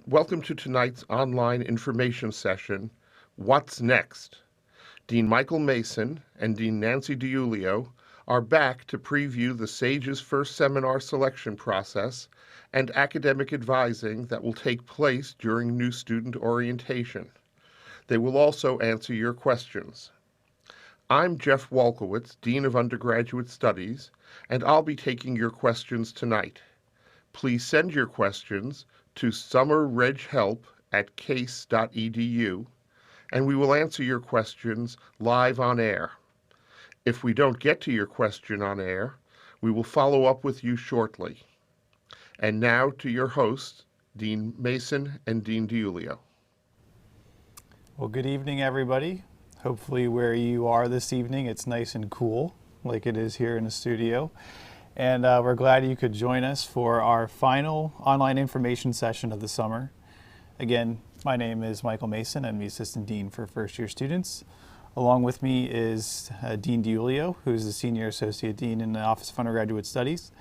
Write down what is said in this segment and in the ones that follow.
Welcome to tonight's online information session, What's Next? Dean Michael Mason and Dean Nancy Dilulio are back to preview the SAGE's first seminar selection process and academic advising that will take place during new student orientation. They will also answer your questions. I'm Jeff Walkowitz, Dean of Undergraduate Studies, and I'll be taking your questions tonight. Please send your questions to summerreghelp@case.edu, and we will answer your questions live on air. If we don't get to your question on air, we will follow up with you shortly. And now to your hosts, Dean Mason and Dean Dilulio. Well, good evening, everybody. Hopefully where you are this evening, it's nice and cool, like it is here in the studio. And we're glad you could join us for our final online information session of the summer. Again, my name is Michael Mason. I'm the Assistant Dean for First Year Students. Along with me is Dean Dilulio, who's the Senior Associate Dean in the Office of Undergraduate Studies.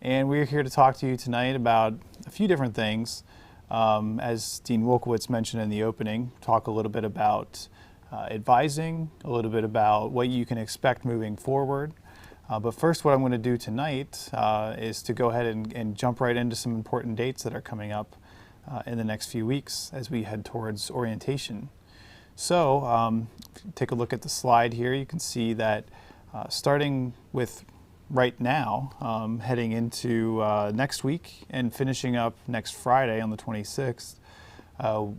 And we're here to talk to you tonight about a few different things. As Dean Wolkowitz mentioned in the opening, talk a little bit about advising, a little bit about what you can expect moving forward. But first, what I'm going to do tonight is to go ahead and jump right into some important dates that are coming up in the next few weeks as we head towards orientation. So take a look at the slide here. You can see that starting with right now, heading into next week and finishing up next Friday on the 26th,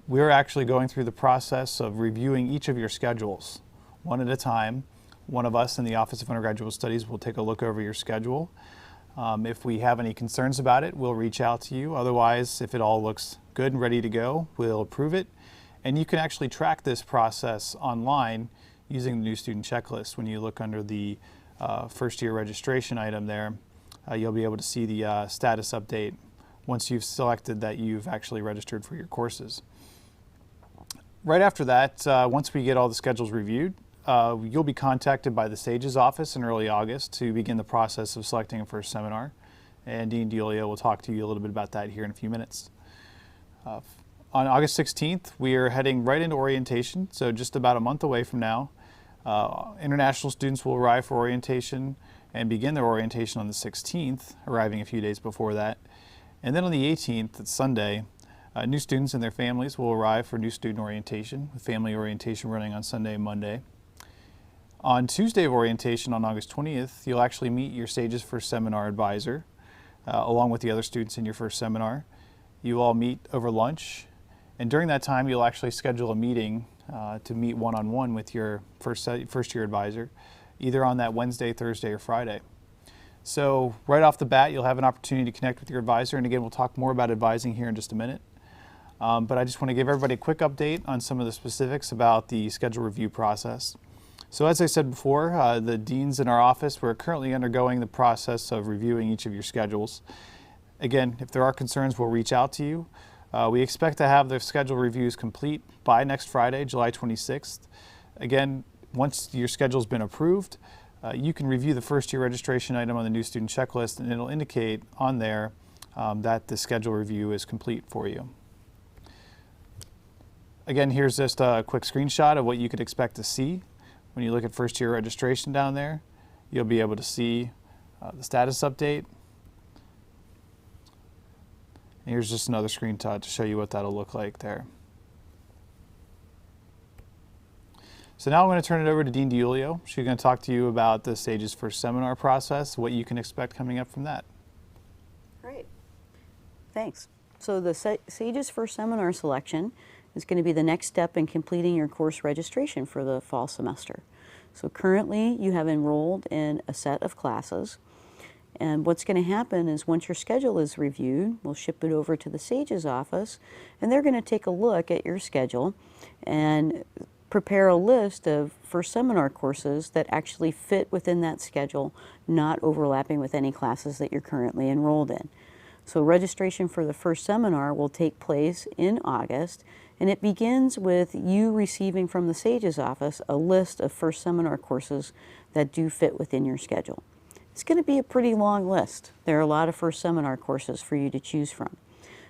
we're actually going through the process of reviewing each of your schedules one at a time. One of us in the Office of Undergraduate Studies will take a look over your schedule. If we have any concerns about it, we'll reach out to you. Otherwise, if it all looks good and ready to go, we'll approve it. And you can actually track this process online using the new student checklist. When you look under the first year registration item there, you'll be able to see the status update once you've selected that you've actually registered for your courses. Right after that, once we get all the schedules reviewed, you'll be contacted by the SAGE's office in early August to begin the process of selecting a first seminar. And Dean Dilulio will talk to you a little bit about that here in a few minutes. On August 16th, we are heading right into orientation, so just about a month away from now. International students will arrive for orientation and begin their orientation on the 16th, arriving a few days before that. And then on the 18th, it's Sunday, new students and their families will arrive for new student orientation, with family orientation running on Sunday and Monday. On Tuesday of orientation on August 20th, you'll actually meet your SAGE's first seminar advisor, along with the other students in your first seminar. You all meet over lunch, and during that time, you'll actually schedule a meeting to meet one-on-one with your first year advisor, either on that Wednesday, Thursday, or Friday. So right off the bat, you'll have an opportunity to connect with your advisor, and again, we'll talk more about advising here in just a minute. But I just want to give everybody a quick update on some of the specifics about the schedule review process. So as I said before, the deans in our office, we're currently undergoing the process of reviewing each of your schedules. Again, if there are concerns, we'll reach out to you. We expect to have the schedule reviews complete by next Friday, July 26th. Again, once your schedule's been approved, you can review the first year registration item on the new student checklist, and it'll indicate on there that the schedule review is complete for you. Again, here's just a quick screenshot of what you could expect to see. When you look at first year registration down there, you'll be able to see the status update. And here's just another screenshot to show you what that'll look like there. So now I'm going to turn it over to Dean Dilulio. She's going to talk to you about the SAGE's first seminar process, what you can expect coming up from that. Great. Thanks. So the SAGE's first seminar selection is going to be the next step in completing your course registration for the fall semester. So currently you have enrolled in a set of classes, and what's going to happen is once your schedule is reviewed, we'll ship it over to the SAGE's office, and they're going to take a look at your schedule and prepare a list of first seminar courses that actually fit within that schedule, not overlapping with any classes that you're currently enrolled in. So registration for the first seminar will take place in August, and it begins with you receiving from the SAGE's office a list of first seminar courses that do fit within your schedule. It's going to be a pretty long list. There are a lot of first seminar courses for you to choose from.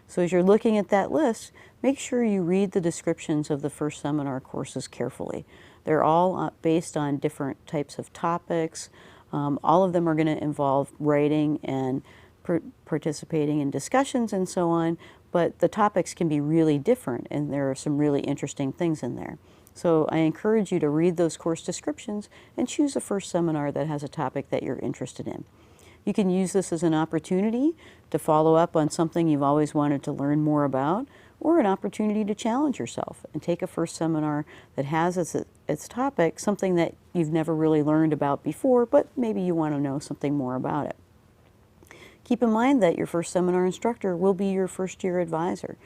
So as you're looking at that list, make sure you read the descriptions of the first seminar courses carefully. They're all based on different types of topics. All of them are going to involve writing and participating in discussions and so on, but the topics can be really different, and there are some really interesting things in there. So I encourage you to read those course descriptions and choose a first seminar that has a topic that you're interested in. You can use this as an opportunity to follow up on something you've always wanted to learn more about, or an opportunity to challenge yourself and take a first seminar that has its topic something that you've never really learned about before, but maybe you want to know something more about it. Keep in mind that your first seminar instructor will be your first year advisor.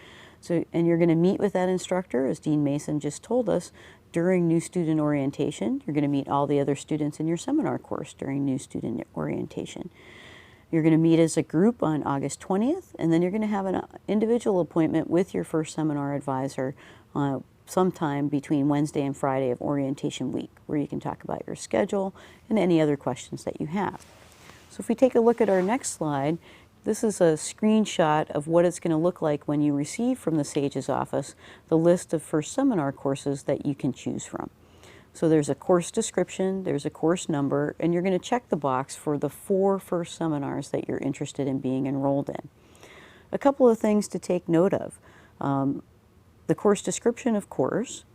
And you're going to meet with that instructor, as Dean Mason just told us, during new student orientation. You're going to meet all the other students in your seminar course during new student orientation. You're going to meet as a group on August 20th, and then you're going to have an individual appointment with your first seminar advisor sometime between Wednesday and Friday of orientation week, where you can talk about your schedule and any other questions that you have. So if we take a look at our next slide, this is a screenshot of what it's going to look like when you receive from the SAGE's office the list of first seminar courses that you can choose from. So there's a course description, there's a course number, and you're going to check the box for the 4 first seminars that you're interested in being enrolled in. A couple of things to take note of. The course description, of course.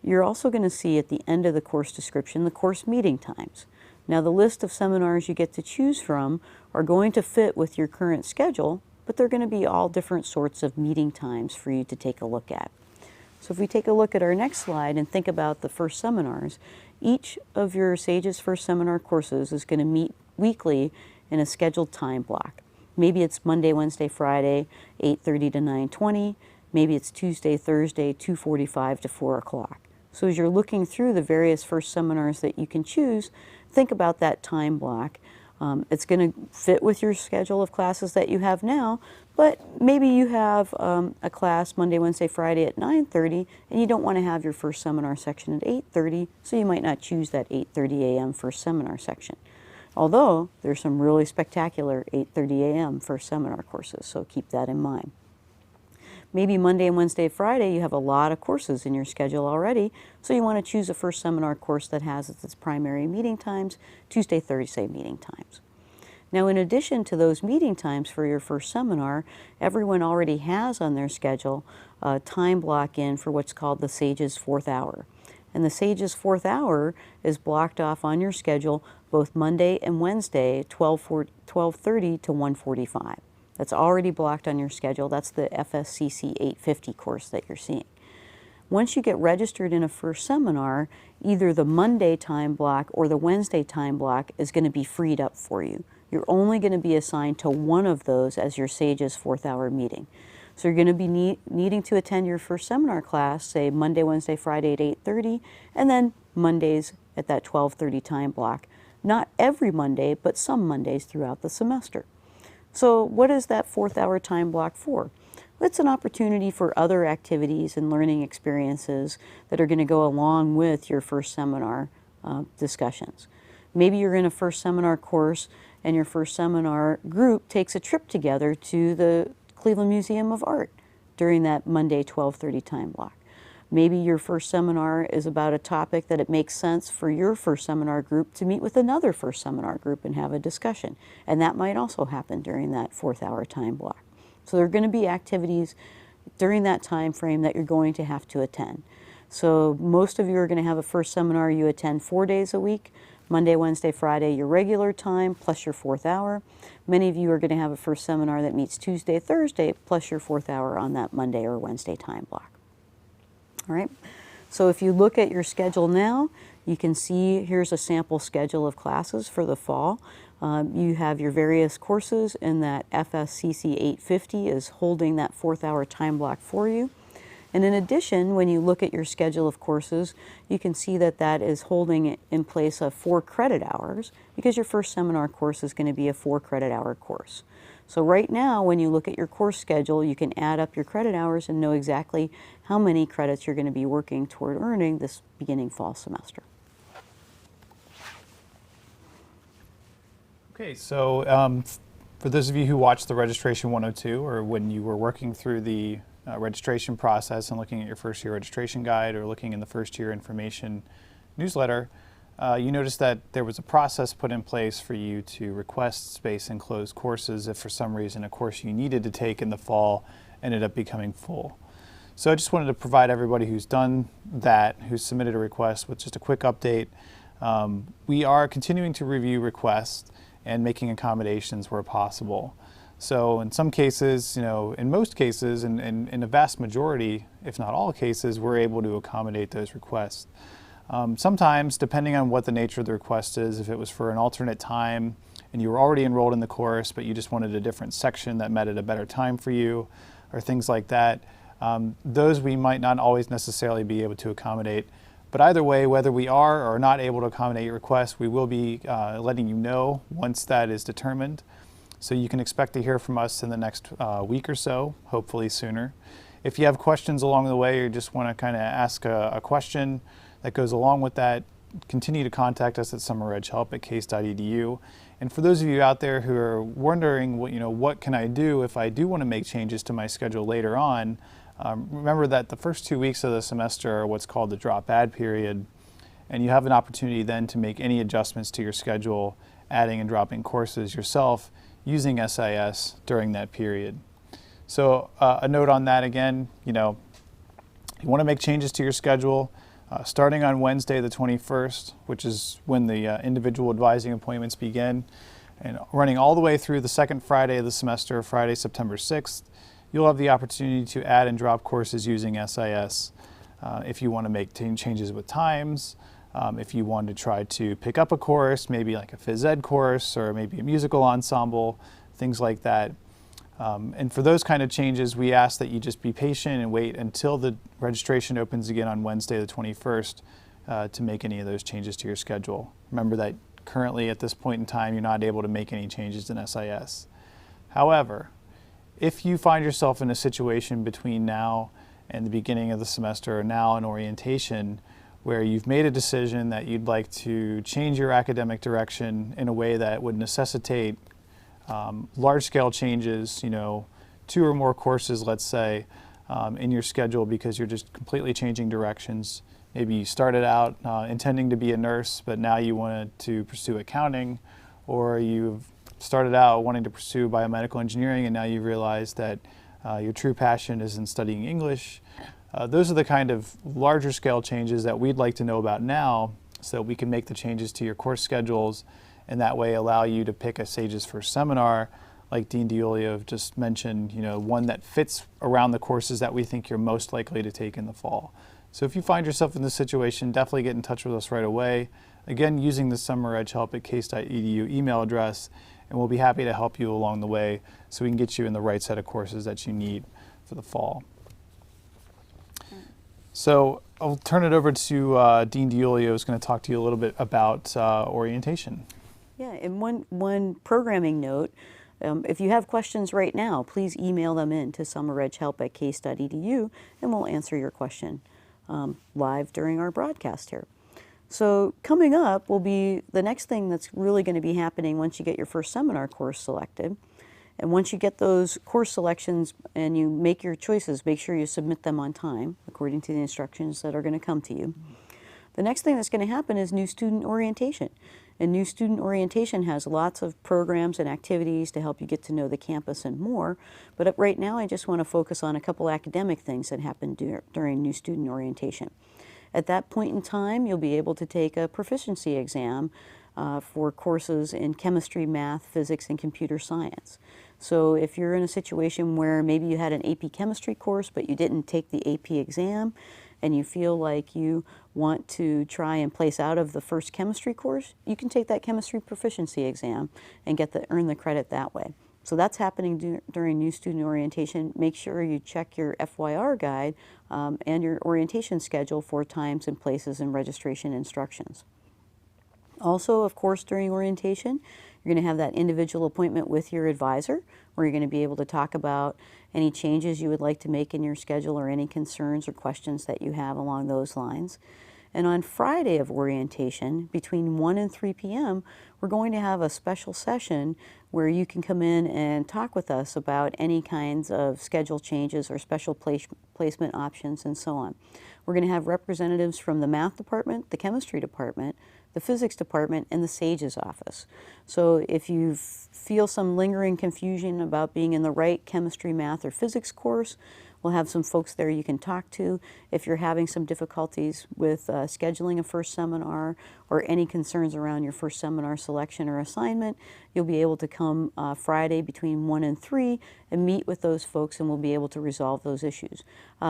You're also going to see at the end of the course description the course meeting times. Now, the list of seminars you get to choose from are going to fit with your current schedule, but they're going to be all different sorts of meeting times for you to take a look at. So if we take a look at our next slide and think about the first seminars, each of your SAGE's first seminar courses is going to meet weekly in a scheduled time block. Maybe it's Monday, Wednesday, Friday, 8:30 to 9:20. Maybe it's Tuesday, Thursday, 2:45 to 4 o'clock. So as you're looking through the various first seminars that you can choose, think about that time block. It's going to fit with your schedule of classes that you have now, but maybe you have a class Monday, Wednesday, Friday at 9:30, and you don't want to have your first seminar section at 8:30, so you might not choose that 8:30 a.m. first seminar section. Although there's some really spectacular 8:30 a.m. first seminar courses, so keep that in mind. Maybe Monday and Wednesday, Friday, you have a lot of courses in your schedule already, so you want to choose a first seminar course that has its primary meeting times, Tuesday, Thursday meeting times. Now, in addition to those meeting times for your first seminar, everyone already has on their schedule a time block in for what's called the SAGE's 4th hour. And the SAGE's 4th hour is blocked off on your schedule both Monday and Wednesday, 12:30 to 1:45. That's already blocked on your schedule. That's the FSCC 850 course that you're seeing. Once you get registered in a first seminar, either the Monday time block or the Wednesday time block is going to be freed up for you. You're only going to be assigned to one of those as your SAGE's 4th hour meeting. So you're going to be needing to attend your first seminar class, say Monday, Wednesday, Friday at 8:30, and then Mondays at that 12:30 time block. Not every Monday, but some Mondays throughout the semester. So what is that 4th hour time block for? It's an opportunity for other activities and learning experiences that are going to go along with your first seminar discussions. Maybe you're in a first seminar course and your first seminar group takes a trip together to the Cleveland Museum of Art during that Monday 12:30 time block. Maybe your first seminar is about a topic that it makes sense for your first seminar group to meet with another first seminar group and have a discussion. And that might also happen during that 4th hour time block. So there are going to be activities during that time frame that you're going to have to attend. So most of you are going to have a first seminar you attend 4 days a week. Monday, Wednesday, Friday, your regular time plus your 4th hour. Many of you are going to have a first seminar that meets Tuesday, Thursday, plus your 4th hour on that Monday or Wednesday time block. All right, so if you look at your schedule now, you can see here's a sample schedule of classes for the fall. You have your various courses, and that FSCC 850 is holding that 4th hour time block for you. And in addition, when you look at your schedule of courses, you can see that that is holding in place of 4 credit hours, because your first seminar course is going to be a 4 credit hour course. So right now, when you look at your course schedule, you can add up your credit hours and know exactly how many credits you're going to be working toward earning this beginning fall semester. Okay, so For those of you who watched the Registration 102, or when you were working through the registration process and looking at your first year registration guide or looking in the first year information newsletter, you noticed that there was a process put in place for you to request space in closed courses if for some reason a course you needed to take in the fall ended up becoming full. So I just wanted to provide everybody who's done that, who's submitted a request, with just a quick update. We are continuing to review requests and making accommodations where possible. So in some cases, in most cases, and in a vast majority, if not all cases, we're able to accommodate those requests. Sometimes, depending on what the nature of the request is, if it was for an alternate time and you were already enrolled in the course, but you just wanted a different section that met at a better time for you, or things like that, those we might not always necessarily be able to accommodate. But either way, whether we are or not able to accommodate your request, we will be letting you know once that is determined. So you can expect to hear from us in the next week or so, hopefully sooner. If you have questions along the way or just want to kind of ask a question that goes along with that, continue to contact us at summerreghelp@case.edu. And for those of you out there who are wondering, what can I do if I do want to make changes to my schedule later on, remember that the first 2 weeks of the semester are what's called the drop add period, and you have an opportunity then to make any adjustments to your schedule, adding and dropping courses yourself using SIS during that period. So a note on that again, you want to make changes to your schedule starting on Wednesday the 21st, which is when the individual advising appointments begin, and running all the way through the second Friday of the semester, Friday, September 6th, you'll have the opportunity to add and drop courses using SIS. If you want to make changes with times, if you want to try to pick up a course, maybe like a phys ed course or maybe a musical ensemble, things like that. And for those kind of changes, we ask that you just be patient and wait until the registration opens again on Wednesday the 21st to make any of those changes to your schedule. Remember that currently at this point in time, you're not able to make any changes in SIS. However, if you find yourself in a situation between now and the beginning of the semester, or now in orientation, where you've made a decision that you'd like to change your academic direction in a way that would necessitate large-scale changes, 2 or more courses, let's say, in your schedule because you're just completely changing directions. Maybe you started out intending to be a nurse, but now you wanted to pursue accounting, or you've started out wanting to pursue biomedical engineering and now you realize that your true passion is in studying English. Those are the kind of larger scale changes that we'd like to know about now so that we can make the changes to your course schedules and that way allow you to pick a SAGES first seminar, like Dean Dilulio just mentioned, one that fits around the courses that we think you're most likely to take in the fall. So if you find yourself in this situation, definitely get in touch with us right away. Again, using the summerreghelp@case.edu email address, and we'll be happy to help you along the way so we can get you in the right set of courses that you need for the fall. So I'll turn it over to Dean Dilulio, who's going to talk to you a little bit about orientation. Yeah, and one programming note, if you have questions right now, please email them in to summerreghelp@case.edu and we'll answer your question live during our broadcast here. So coming up will be the next thing that's really going to be happening once you get your first seminar course selected. And once you get those course selections and you make your choices, make sure you submit them on time according to the instructions that are going to come to you. The next thing that's going to happen is new student orientation. And new student orientation has lots of programs and activities to help you get to know the campus and more. But right now I just want to focus on a couple academic things that happen during new student orientation. At that point in time, you'll be able to take a proficiency exam for courses in chemistry, math, physics, and computer science. So if you're in a situation where maybe you had an AP chemistry course, but you didn't take the AP exam, and you feel like you want to try and place out of the first chemistry course, you can take that chemistry proficiency exam and earn the credit that way. So that's happening during new student orientation. Make sure you check your FYR guide and your orientation schedule for times and places and registration instructions. Also, of course, during orientation, you're going to have that individual appointment with your advisor where you're going to be able to talk about any changes you would like to make in your schedule or any concerns or questions that you have along those lines. And on Friday of orientation, between 1 and 3 p.m., we're going to have a special session where you can come in and talk with us about any kinds of schedule changes or special placement options and so on. We're going to have representatives from the math department, the chemistry department, the physics department, and the SAGE's office. So if you feel some lingering confusion about being in the right chemistry, math, or physics course, we'll have some folks there you can talk to. If you're having some difficulties with scheduling a first seminar or any concerns around your first seminar selection or assignment, you'll be able to come Friday between 1 and 3 and meet with those folks, and we'll be able to resolve those issues.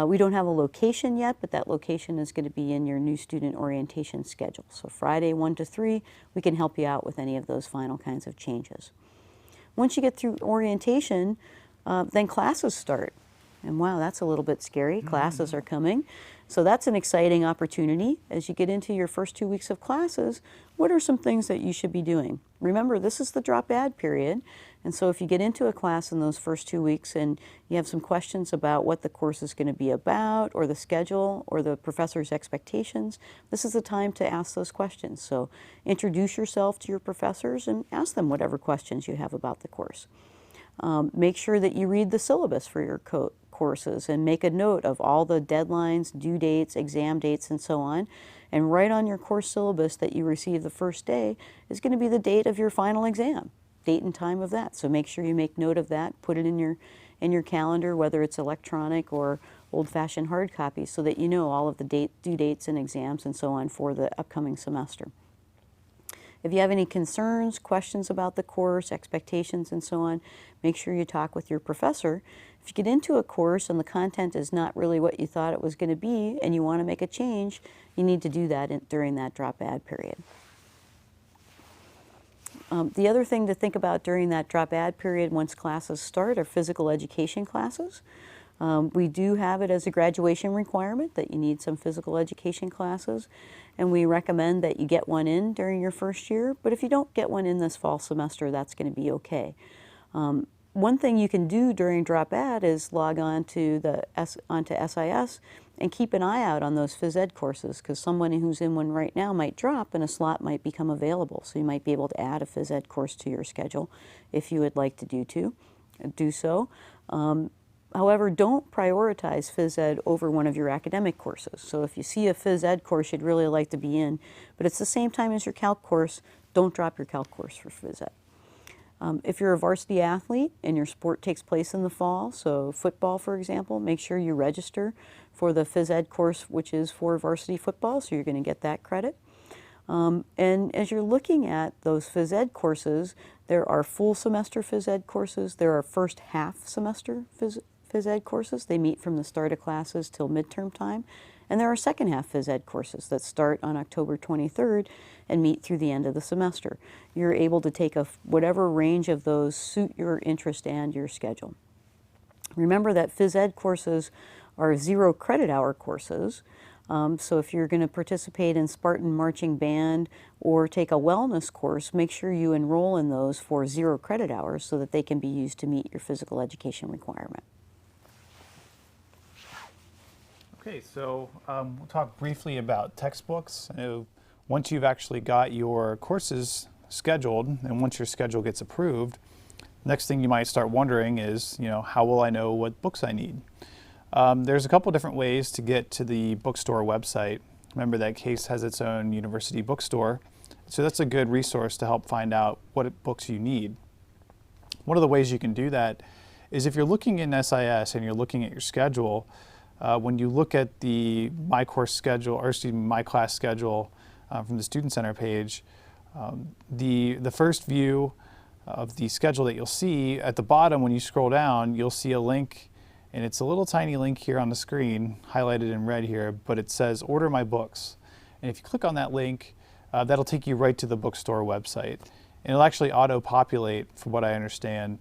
We don't have a location yet, but that location is going to be in your new student orientation schedule. So Friday 1 to 3, we can help you out with any of those final kinds of changes. Once you get through orientation, then classes start. And wow, that's a little bit scary. Classes are coming. So that's an exciting opportunity. As you get into your first 2 weeks of classes, what are some things that you should be doing? Remember, this is the drop add period. And so if you get into a class in those first 2 weeks and you have some questions about what the course is going to be about, or the schedule, or the professor's expectations, this is the time to ask those questions. So introduce yourself to your professors and ask them whatever questions you have about the course. Make sure that you read the syllabus for your courses and make a note of all the deadlines, due dates, exam dates, and so on. And write on your course syllabus that you receive the first day is going to be the date of your final exam, date and time of that. So make sure you make note of that, put it in your calendar, whether it's electronic or old-fashioned hard copy, so that you know all of the due dates and exams and so on for the upcoming semester. If you have any concerns, questions about the course, expectations, and so on, make sure you talk with your professor. If you get into a course and the content is not really what you thought it was going to be and you want to make a change, you need to do that during that drop add period. The other thing to think about during that drop add period once classes start are physical education classes. We do have it as a graduation requirement that you need some physical education classes, and we recommend that you get one in during your first year, but if you don't get one in this fall semester, that's going to be okay. One thing you can do during drop add is log on to onto SIS and keep an eye out on those phys ed courses, because someone who's in one right now might drop and a slot might become available. So you might be able to add a phys ed course to your schedule if you would like to do so. However, don't prioritize phys ed over one of your academic courses. So if you see a phys ed course you'd really like to be in, but it's the same time as your calc course, don't drop your calc course for phys ed. If you're a varsity athlete and your sport takes place in the fall, so football, for example, make sure you register for the phys ed course, which is for varsity football, so you're going to get that credit. And as you're looking at those phys ed courses, there are full semester phys ed courses, there are first half semester phys ed courses. They meet from the start of classes till midterm time. And there are second half phys ed courses that start on October 23rd and meet through the end of the semester. You're able to take whatever range of those suit your interest and your schedule. Remember that phys ed courses are 0 credit hour courses. So if you're going to participate in Spartan Marching Band or take a wellness course, make sure you enroll in those for 0 credit hours so that they can be used to meet your physical education requirement. Okay, so we'll talk briefly about textbooks. Once you've actually got your courses scheduled and once your schedule gets approved, next thing you might start wondering is, how will I know what books I need? There's a couple different ways to get to the bookstore website. Remember that CASE has its own university bookstore, so that's a good resource to help find out what books you need. One of the ways you can do that is if you're looking in SIS and you're looking at your schedule, when you look at the My Class schedule from the Student Center page, the first view of the schedule that you'll see at the bottom when you scroll down, you'll see a link, and it's a little tiny link here on the screen, highlighted in red here, but it says Order My Books. And if you click on that link, that'll take you right to the bookstore website. And it'll actually auto-populate, from what I understand,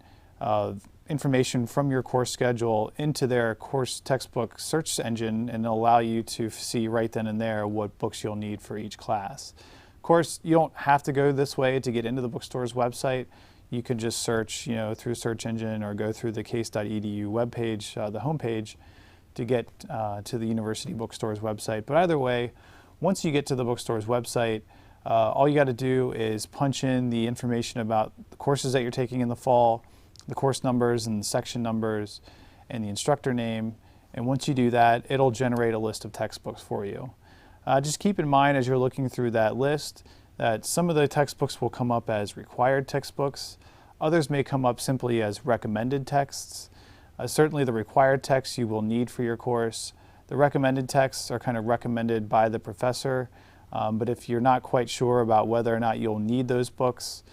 information from your course schedule into their course textbook search engine, and it'll allow you to see right then and there what books you'll need for each class. Of course, you don't have to go this way to get into the bookstore's website. You can just search, through search engine or go through the case.edu webpage, the homepage, to get to the university bookstore's website. But either way, once you get to the bookstore's website, all you got to do is punch in the information about the courses that you're taking in the fall, the course numbers and section numbers, and the instructor name. And once you do that, it'll generate a list of textbooks for you. Just keep in mind as you're looking through that list that some of the textbooks will come up as required textbooks. Others may come up simply as recommended texts. Certainly the required texts you will need for your course. The recommended texts are kind of recommended by the professor, but if you're not quite sure about whether or not you'll need those books,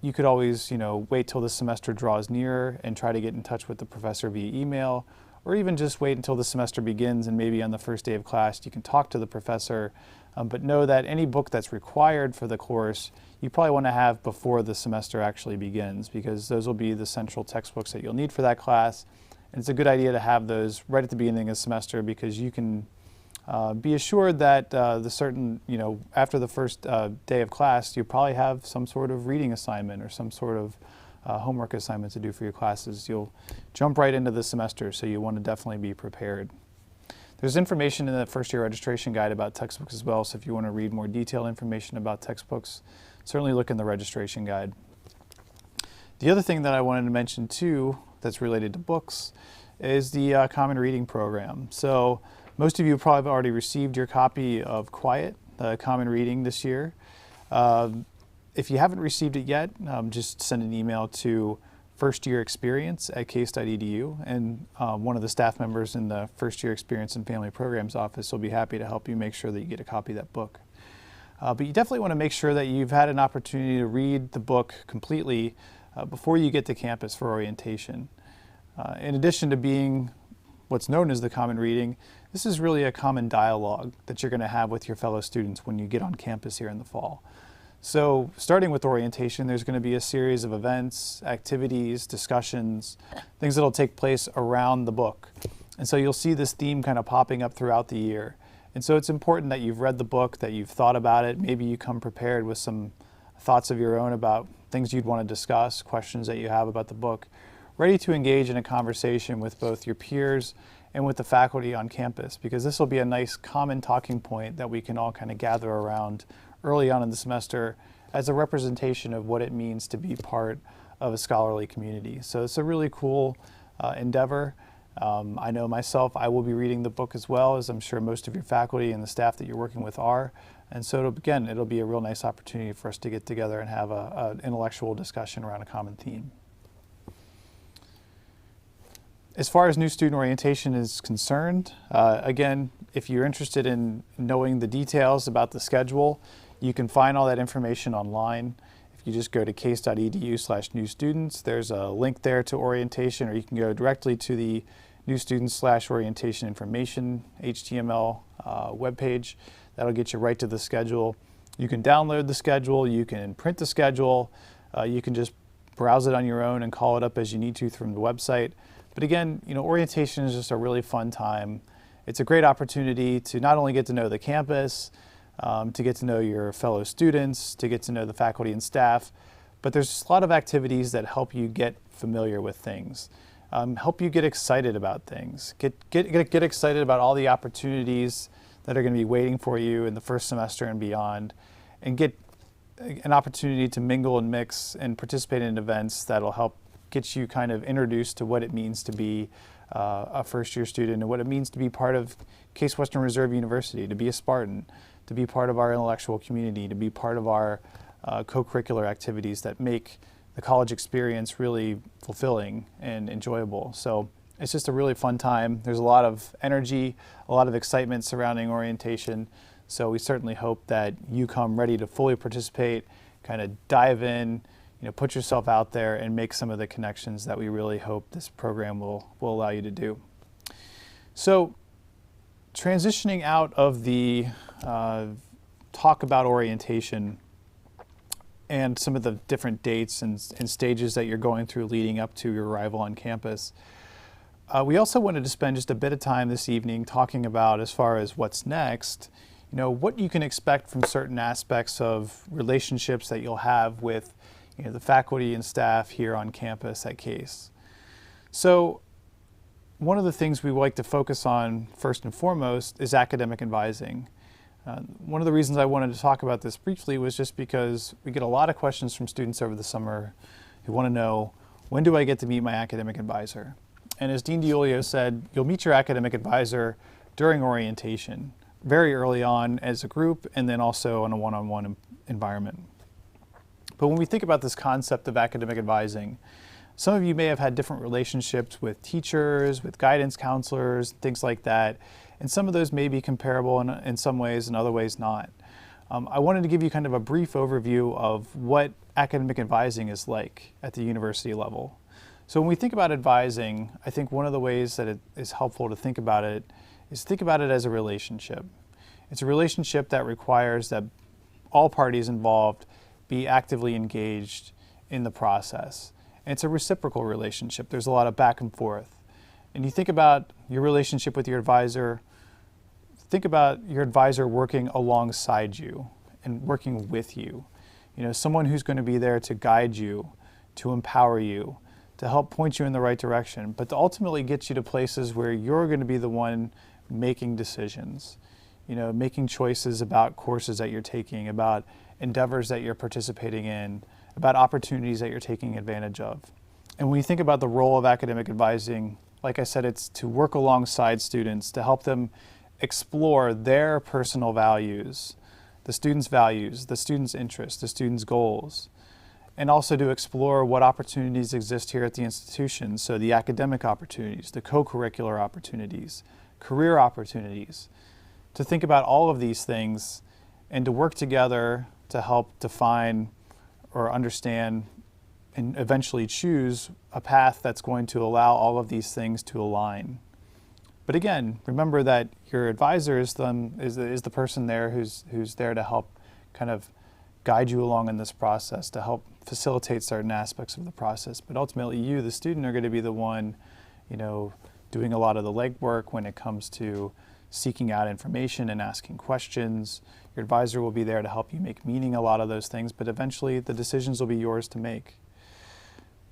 you could always, wait till the semester draws near and try to get in touch with the professor via email, or even just wait until the semester begins and maybe on the first day of class you can talk to the professor. But know that any book that's required for the course, you probably want to have before the semester actually begins, because those will be the central textbooks that you'll need for that class. And it's a good idea to have those right at the beginning of the semester, because you can be assured that after the first day of class, you probably have some sort of reading assignment or some sort of homework assignment to do for your classes. You'll jump right into the semester, so you want to definitely be prepared. There's information in the first year registration guide about textbooks as well, so if you want to read more detailed information about textbooks, certainly look in the registration guide. The other thing that I wanted to mention too that's related to books is the Common Reading Program. So most of you probably have already received your copy of Quiet, Common Reading this year. If you haven't received it yet, just send an email to firstyearexperience@case.edu, and one of the staff members in the First Year Experience and Family Programs office will be happy to help you make sure that you get a copy of that book. But you definitely want to make sure that you've had an opportunity to read the book completely before you get to campus for orientation. In addition to being what's known as the Common Reading, this is really a common dialogue that you're going to have with your fellow students when you get on campus here in the fall. So starting with orientation, there's going to be a series of events, activities, discussions, things that will take place around the book. And so you'll see this theme kind of popping up throughout the year. And so it's important that you've read the book, that you've thought about it. Maybe you come prepared with some thoughts of your own about things you'd want to discuss, questions that you have about the book, ready to engage in a conversation with both your peers and with the faculty on campus, because this will be a nice common talking point that we can all kind of gather around early on in the semester as a representation of what it means to be part of a scholarly community. So it's a really cool endeavor. I know myself, I will be reading the book as well, as I'm sure most of your faculty and the staff that you're working with are. And so it'll be a real nice opportunity for us to get together and have an intellectual discussion around a common theme. As far as new student orientation is concerned, again, if you're interested in knowing the details about the schedule, you can find all that information online. If you just go to case.edu/new students, there's a link there to orientation, or you can go directly to the new students/orientation information HTML webpage. That'll get you right to the schedule. You can download the schedule, you can print the schedule, you can just browse it on your own and call it up as you need to from the website. But again, orientation is just a really fun time. It's a great opportunity to not only get to know the campus, to get to know your fellow students, to get to know the faculty and staff, but there's a lot of activities that help you get familiar with things, help you get excited about things, get excited about all the opportunities that are going to be waiting for you in the first semester and beyond, and get an opportunity to mingle and mix and participate in events that'll help get you kind of introduced to what it means to be a first-year student and what it means to be part of Case Western Reserve University, to be a Spartan, to be part of our intellectual community, to be part of our co-curricular activities that make the college experience really fulfilling and enjoyable. So it's just a really fun time. There's a lot of energy, a lot of excitement surrounding orientation. So we certainly hope that you come ready to fully participate, kind of dive in, put yourself out there and make some of the connections that we really hope this program will allow you to do. So transitioning out of the talk about orientation and some of the different dates and stages that you're going through leading up to your arrival on campus, we also wanted to spend just a bit of time this evening talking about, as far as what's next, what you can expect from certain aspects of relationships that you'll have with the faculty and staff here on campus at Case. So one of the things we like to focus on first and foremost is academic advising. One of the reasons I wanted to talk about this briefly was just because we get a lot of questions from students over the summer who want to know, when do I get to meet my academic advisor? And as Dean Dilulio said, you'll meet your academic advisor during orientation, very early on as a group, and then also in a one-on-one environment. But when we think about this concept of academic advising, some of you may have had different relationships with teachers, with guidance counselors, things like that. And some of those may be comparable in some ways and other ways not. I wanted to give you kind of a brief overview of what academic advising is like at the university level. So when we think about advising, I think one of the ways that it is helpful to think about it is think about it as a relationship. It's a relationship that requires that all parties involved be actively engaged in the process. And it's a reciprocal relationship. There's a lot of back and forth. And you think about your relationship with your advisor, think about your advisor working alongside you and working with you. You know, someone who's going to be there to guide you, to empower you, to help point you in the right direction, but to ultimately get you to places where you're going to be the one making decisions, you know, making choices about courses that you're taking, about endeavors that you're participating in, about opportunities that you're taking advantage of. And when you think about the role of academic advising, like I said, it's to work alongside students to help them explore their personal values, the students' interests, the students' goals, and also to explore what opportunities exist here at the institution. So the academic opportunities, the co-curricular opportunities, career opportunities, to think about all of these things and to work together to help define or understand and eventually choose a path that's going to allow all of these things to align. But again, remember that your advisor is the person there who's there to help kind of guide you along in this process, to help facilitate certain aspects of the process. But ultimately, you, the student, are going to be the one, you know, doing a lot of the legwork when it comes to seeking out information and asking questions. Your advisor will be there to help you make meaning a lot of those things, but eventually the decisions will be yours to make.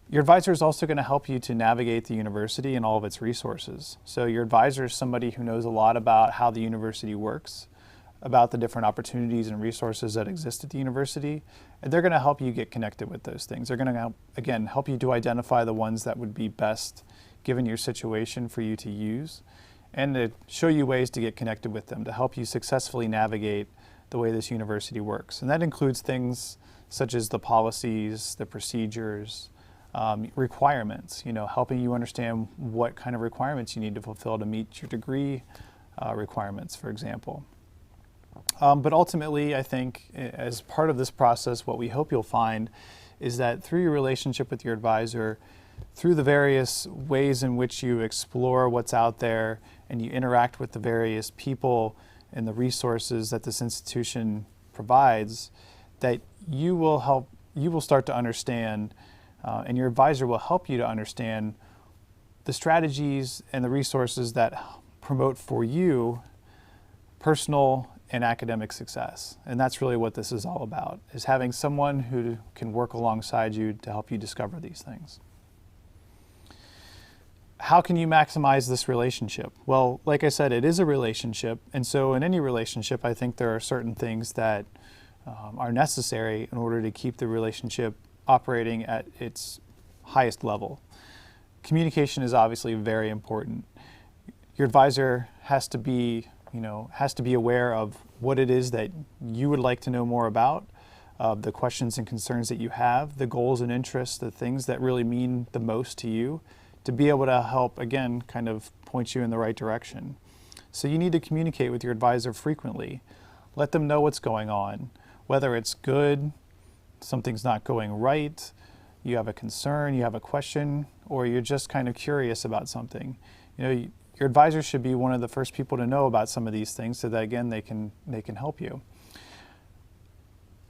Your advisor is also going to help you to navigate the university and all of its resources. So your advisor is somebody who knows a lot about how the university works, about the different opportunities and resources that exist at the university, and they're going to help you get connected with those things. They're going to, again, help you to identify the ones that would be best given your situation for you to use, and to show you ways to get connected with them, to help you successfully navigate the way this university works. And that includes things such as the policies, the procedures, requirements, you know, helping you understand what kind of requirements you need to fulfill to meet your degree requirements, for example. But ultimately, I think as part of this process, what we hope you'll find is that through your relationship with your advisor, through the various ways in which you explore what's out there and you interact with the various people and the resources that this institution provides, that you will start to understand, and your advisor will help you to understand the strategies and the resources that promote for you personal and academic success. And that's really what this is all about, is having someone who can work alongside you to help you discover these things. How can you maximize this relationship? Well, like I said, it is a relationship. And so in any relationship, I think there are certain things that are necessary in order to keep the relationship operating at its highest level. Communication is obviously very important. Your advisor has to be aware of what it is that you would like to know more about, the questions and concerns that you have, the goals and interests, the things that really mean the most to you, to be able to help, again, kind of point you in the right direction. So you need to communicate with your advisor frequently. Let them know what's going on, whether it's good, something's not going right, you have a concern, you have a question, or you're just kind of curious about something. You know, your advisor should be one of the first people to know about some of these things so that, again, they can help you.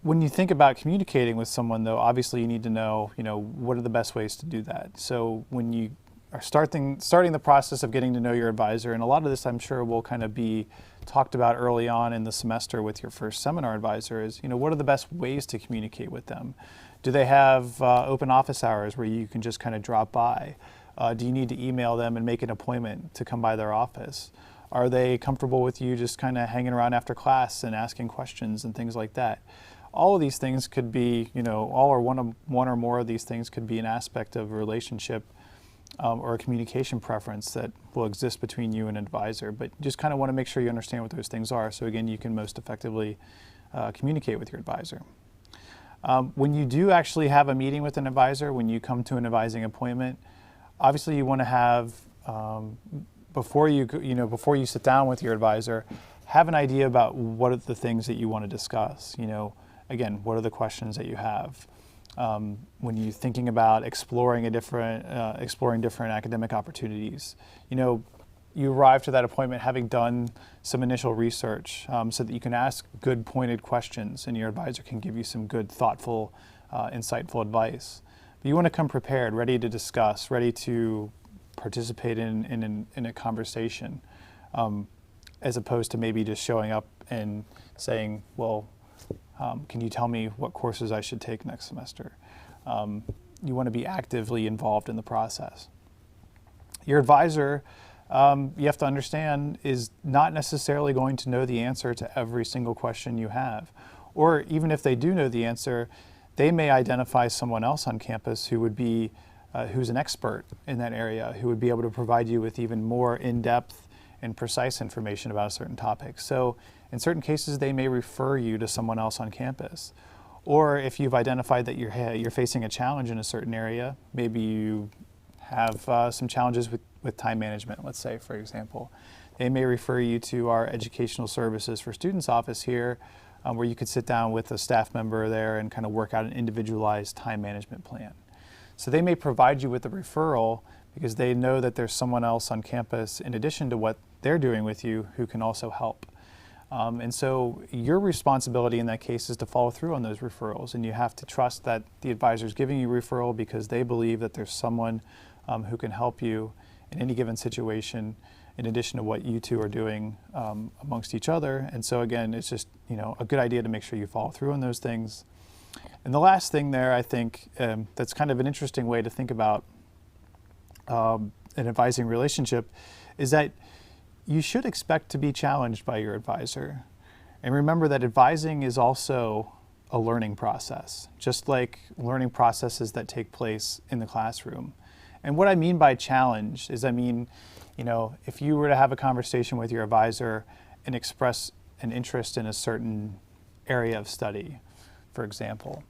When you think about communicating with someone, though, obviously you need to know, what are the best ways to do that. So when you are starting the process of getting to know your advisor, and a lot of this I'm sure will kind of be talked about early on in the semester with your first seminar advisor, is, what are the best ways to communicate with them? Do they have open office hours where you can just kind of drop by? Do you need to email them and make an appointment to come by their office? Are they comfortable with you just kind of hanging around after class and asking questions and things like that? All of these things could be, all or one or more of these things could be an aspect of a relationship or a communication preference that will exist between you and an advisor. But you just kind of want to make sure you understand what those things are, so again, you can most effectively communicate with your advisor. When you do actually have a meeting with an advisor, when you come to an advising appointment, obviously you want to have, before you sit down with your advisor, have an idea about what are the things that you want to discuss. Again, what are the questions that you have? When you're thinking about exploring different academic opportunities, you arrive to that appointment having done some initial research, so that you can ask good pointed questions and your advisor can give you some good, thoughtful, insightful advice. But you want to come prepared, ready to discuss, ready to participate in a conversation, as opposed to maybe just showing up and saying, well, can you tell me what courses I should take next semester? You want to be actively involved in the process. Your advisor, you have to understand, is not necessarily going to know the answer to every single question you have. Or even if they do know the answer, they may identify someone else on campus who would be, who's an expert in that area, who would be able to provide you with even more in-depth and precise information about a certain topic. So in certain cases, they may refer you to someone else on campus. Or if you've identified that you're facing a challenge in a certain area, maybe you have some challenges with time management, let's say, for example. They may refer you to our Educational Services for Students office here, where you could sit down with a staff member there and kind of work out an individualized time management plan. So they may provide you with a referral because they know that there's someone else on campus in addition to what they're doing with you who can also help. And so your responsibility in that case is to follow through on those referrals, and you have to trust that the advisor is giving you a referral because they believe that there's someone who can help you in any given situation in addition to what you two are doing amongst each other. And so again, it's just a good idea to make sure you follow through on those things. And the last thing there, I think, that's kind of an interesting way to think about an advising relationship is that you should expect to be challenged by your advisor. And remember that advising is also a learning process, just like learning processes that take place in the classroom. And what I mean by challenge is, if you were to have a conversation with your advisor and express an interest in a certain area of study, for example,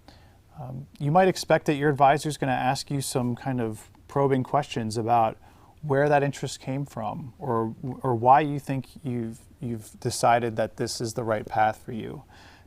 you might expect that your advisor is going to ask you some kind of probing questions about where that interest came from, or why you think you've decided that this is the right path for you.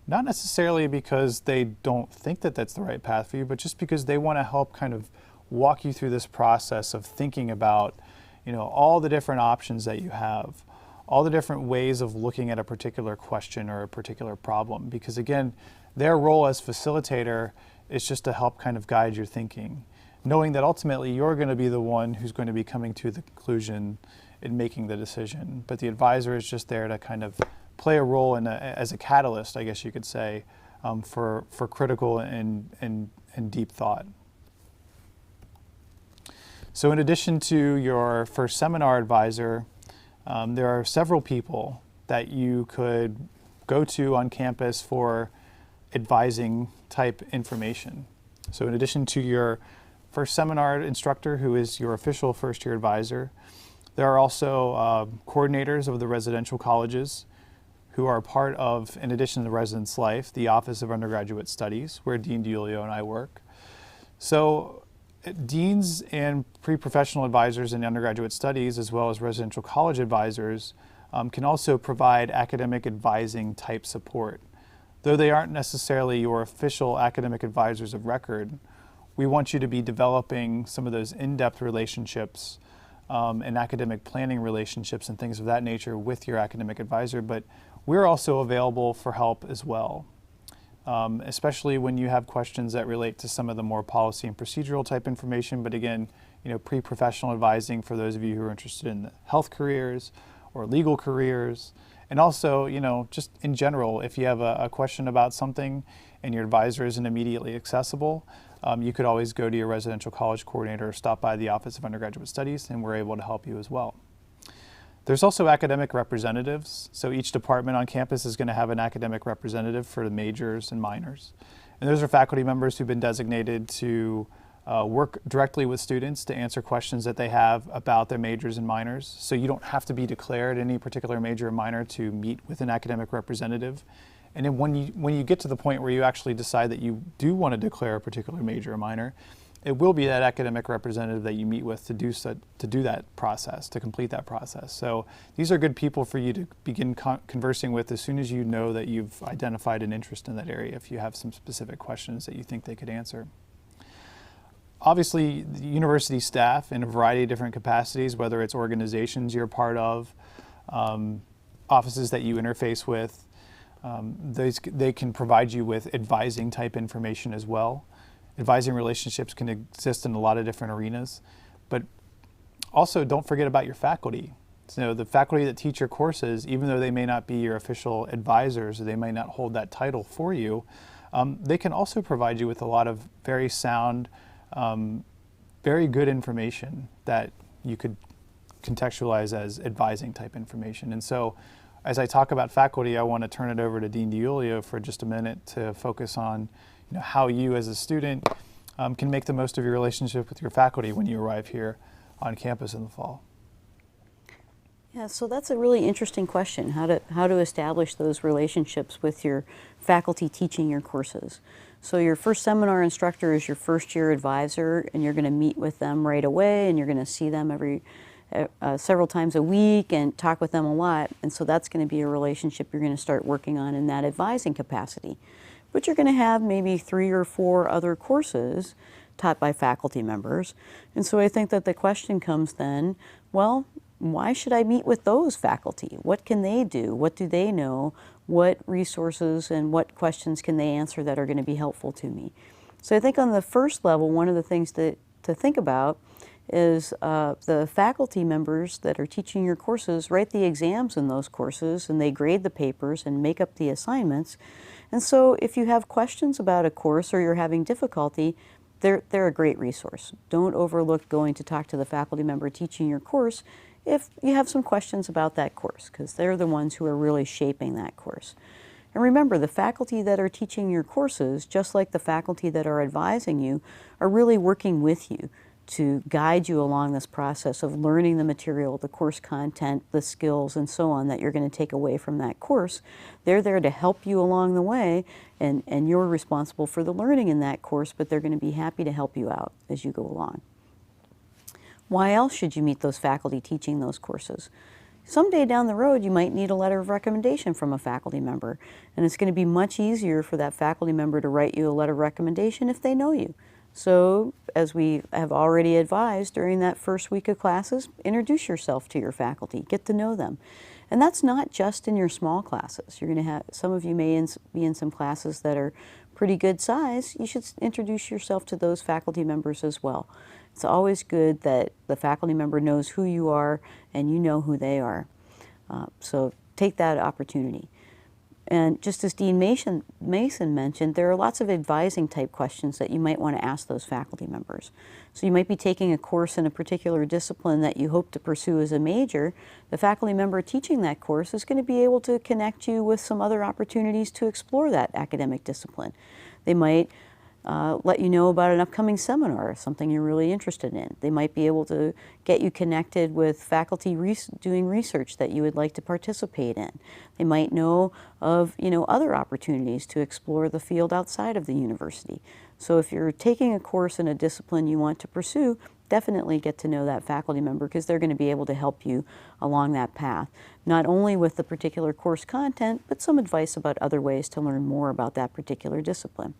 Not necessarily because they don't think that that's the right path for you, but just because they want to help kind of walk you through this process of thinking about, all the different options that you have, all the different ways of looking at a particular question or a particular problem. Because again, their role as facilitator is just to help kind of guide your thinking, knowing that ultimately you're going to be the one who's going to be coming to the conclusion and making the decision. But the advisor is just there to kind of play a role as a catalyst, I guess you could say, for critical and deep thought. So in addition to your first seminar advisor, there are several people that you could go to on campus for advising type information. So in addition to your first seminar instructor, who is your official first year advisor, there are also coordinators of the residential colleges who are part of, in addition to the Residence Life, the Office of Undergraduate Studies, where Dean Dilulio and I work. So deans and pre-professional advisors in undergraduate studies, as well as residential college advisors, can also provide academic advising type support. Though they aren't necessarily your official academic advisors of record, we want you to be developing some of those in-depth relationships and academic planning relationships and things of that nature with your academic advisor, but we're also available for help as well, especially when you have questions that relate to some of the more policy and procedural type information. But again, pre-professional advising for those of you who are interested in health careers or legal careers. And also, just in general, if you have a question about something and your advisor isn't immediately accessible, you could always go to your residential college coordinator or stop by the Office of Undergraduate Studies, and we're able to help you as well. There's also academic representatives. So each department on campus is going to have an academic representative for the majors and minors. And those are faculty members who've been designated to work directly with students to answer questions that they have about their majors and minors. So you don't have to be declared any particular major or minor to meet with an academic representative. And then when you get to the point where you actually decide that you do want to declare a particular major or minor, it will be that academic representative that you meet with to do that process, to complete that process. So these are good people for you to begin conversing with as soon as you know that you've identified an interest in that area, if you have some specific questions that you think they could answer. Obviously, the university staff in a variety of different capacities, whether it's organizations you're part of, offices that you interface with, they can provide you with advising type information as well. Advising relationships can exist in a lot of different arenas, but also don't forget about your faculty. So the faculty that teach your courses, even though they may not be your official advisors, or they may not hold that title for you, they can also provide you with a lot of very sound, very good information that you could contextualize as advising type information. And so as I talk about faculty, I want to turn it over to Dean Dilulio for just a minute to focus on how you as a student can make the most of your relationship with your faculty when you arrive here on campus in the fall. Yeah, so that's a really interesting question, how to establish those relationships with your faculty teaching your courses. So your first seminar instructor is your first year advisor, and you're going to meet with them right away, and you're going to see them several times a week and talk with them a lot. And so that's going to be a relationship you're going to start working on in that advising capacity. But you're going to have maybe 3 or 4 other courses taught by faculty members. And so I think that the question comes then, well, why should I meet with those faculty? What can they do? What do they know? What resources and what questions can they answer that are going to be helpful to me? So I think on the first level, one of the things to think about is the faculty members that are teaching your courses write the exams in those courses, and they grade the papers and make up the assignments. And so if you have questions about a course or you're having difficulty, they're a great resource. Don't overlook going to talk to the faculty member teaching your course if you have some questions about that course, because they're the ones who are really shaping that course. And remember, the faculty that are teaching your courses, just like the faculty that are advising you, are really working with you to guide you along this process of learning the material, the course content, the skills, and so on that you're going to take away from that course. They're there to help you along the way, and you're responsible for the learning in that course, but they're going to be happy to help you out as you go along. Why else should you meet those faculty teaching those courses? Someday down the road, you might need a letter of recommendation from a faculty member, and it's going to be much easier for that faculty member to write you a letter of recommendation if they know you. So, as we have already advised during that first week of classes, introduce yourself to your faculty, get to know them. And that's not just in your small classes. You're going to have, some of you may be in some classes that are pretty good size. You should introduce yourself to those faculty members as well. It's always good that the faculty member knows who you are and you know who they are. So take that opportunity. And just as Dean Mason mentioned, there are lots of advising type questions that you might want to ask those faculty members. So you might be taking a course in a particular discipline that you hope to pursue as a major. The faculty member teaching that course is going to be able to connect you with some other opportunities to explore that academic discipline. They might let you know about an upcoming seminar, something you're really interested in. They might be able to get you connected with faculty doing research that you would like to participate in. They might know of other opportunities to explore the field outside of the university. So if you're taking a course in a discipline you want to pursue, definitely get to know that faculty member, because they're going to be able to help you along that path, not only with the particular course content, but some advice about other ways to learn more about that particular discipline.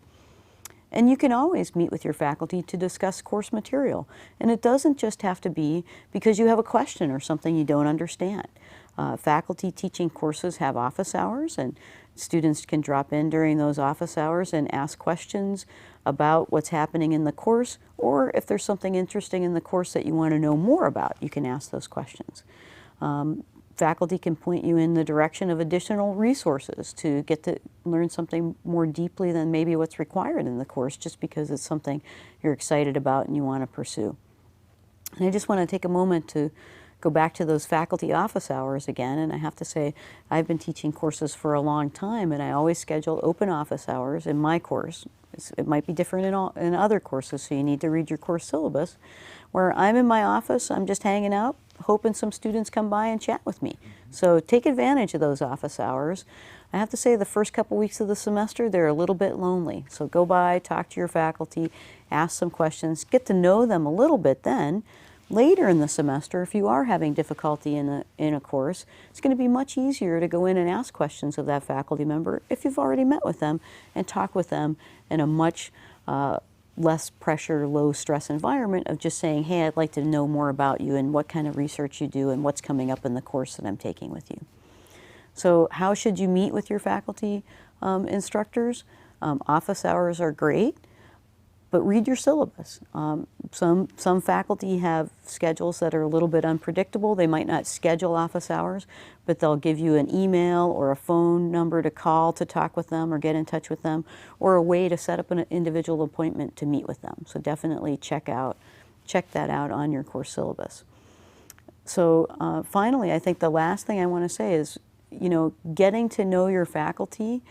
And you can always meet with your faculty to discuss course material. And it doesn't just have to be because you have a question or something you don't understand. Faculty teaching courses have office hours, and students can drop in during those office hours and ask questions about what's happening in the course, or if there's something interesting in the course that you want to know more about, you can ask those questions. Faculty can point you in the direction of additional resources to get to learn something more deeply than maybe what's required in the course, just because it's something you're excited about and you want to pursue. And I just want to take a moment to go back to those faculty office hours again. And I have to say, I've been teaching courses for a long time, and I always schedule open office hours in my course. It might be different in other courses, so you need to read your course syllabus. Where I'm in my office, I'm just hanging out, hoping some students come by and chat with me. So take advantage of those office hours. I have to say the first couple weeks of the semester, they're a little bit lonely. So go by, talk to your faculty, ask some questions, get to know them a little bit then. Later in the semester, if you are having difficulty in a course, it's going to be much easier to go in and ask questions of that faculty member if you've already met with them and talk with them in a much less pressure, low stress environment of just saying, hey, I'd like to know more about you and what kind of research you do and what's coming up in the course that I'm taking with you. So how should you meet with your faculty instructors? Office hours are great, but read your syllabus. Some faculty have schedules that are a little bit unpredictable. They might not schedule office hours, but they'll give you an email or a phone number to call to talk with them or get in touch with them, or a way to set up an individual appointment to meet with them. So definitely check that out on your course syllabus. So finally, I think the last thing I want to say is, getting to know your faculty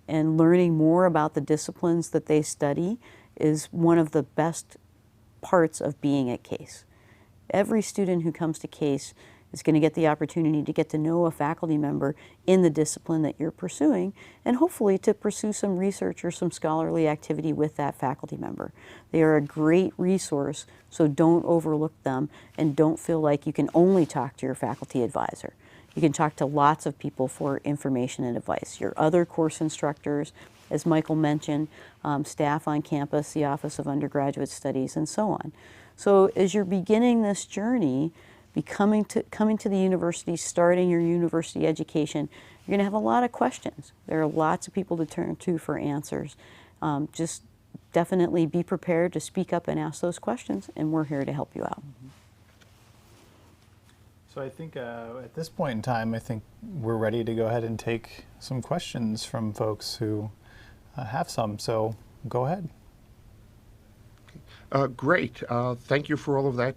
and learning more about the disciplines that they study is one of the best parts of being at CASE. Every student who comes to CASE is going to get the opportunity to get to know a faculty member in the discipline that you're pursuing, and hopefully to pursue some research or some scholarly activity with that faculty member. They are a great resource, so don't overlook them and don't feel like you can only talk to your faculty advisor. You can talk to lots of people for information and advice. Your other course instructors, as Michael mentioned, staff on campus, the Office of Undergraduate Studies, and so on. So as you're beginning this journey, coming to the university, starting your university education, you're going to have a lot of questions. There are lots of people to turn to for answers. Just definitely be prepared to speak up and ask those questions, and we're here to help you out. So I think at this point in time, I think we're ready to go ahead and take some questions from folks who have some. So go ahead. Great. Thank you for all of that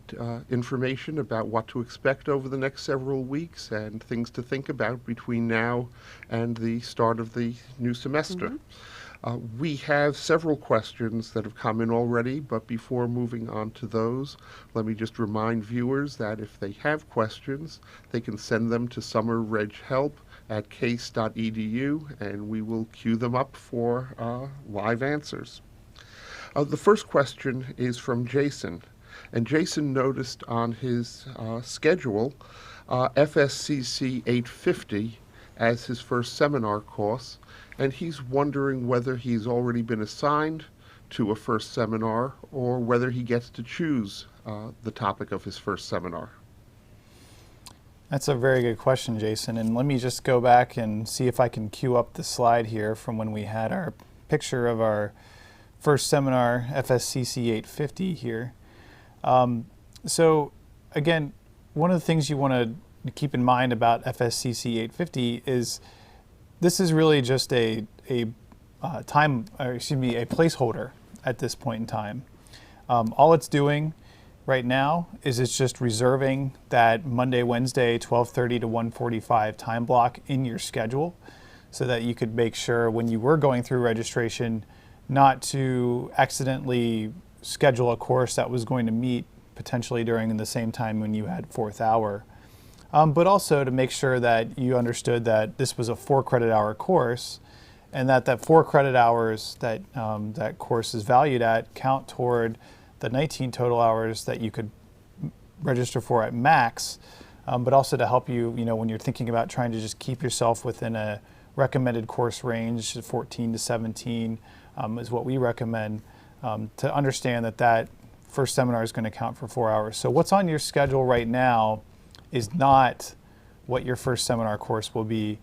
information about what to expect over the next several weeks and things to think about between now and the start of the new semester. We have several questions that have come in already, but before moving on to those, let me just remind viewers that if they have questions, they can send them to summerreghelp@case.edu, and we will queue them up for live answers. The first question is from Jason, and Jason noticed on his schedule FSCC 850 as his first seminar course, and he's wondering whether he's already been assigned to a first seminar or whether he gets to choose the topic of his first seminar. That's a very good question, Jason. And let me just go back and see if I can queue up the slide here from when we had our picture of our first seminar, FSCC 850 here. So again, one of the things you want to keep in mind about FSCC 850 is this is really just a placeholder at this point in time. All it's doing right now is it's just reserving that Monday, Wednesday, 12:30 to 1:45 time block in your schedule so that you could make sure when you were going through registration not to accidentally schedule a course that was going to meet potentially during the same time when you had fourth hour. But also to make sure that you understood that this was a 4 credit hour course and that 4 credit hours that that course is valued at count toward the 19 total hours that you could register for at max, but also to help you, when you're thinking about trying to just keep yourself within a recommended course range, 14 to 17 is what we recommend, to understand that first seminar is going to count for 4 hours. So what's on your schedule right now is not what your first seminar course will be.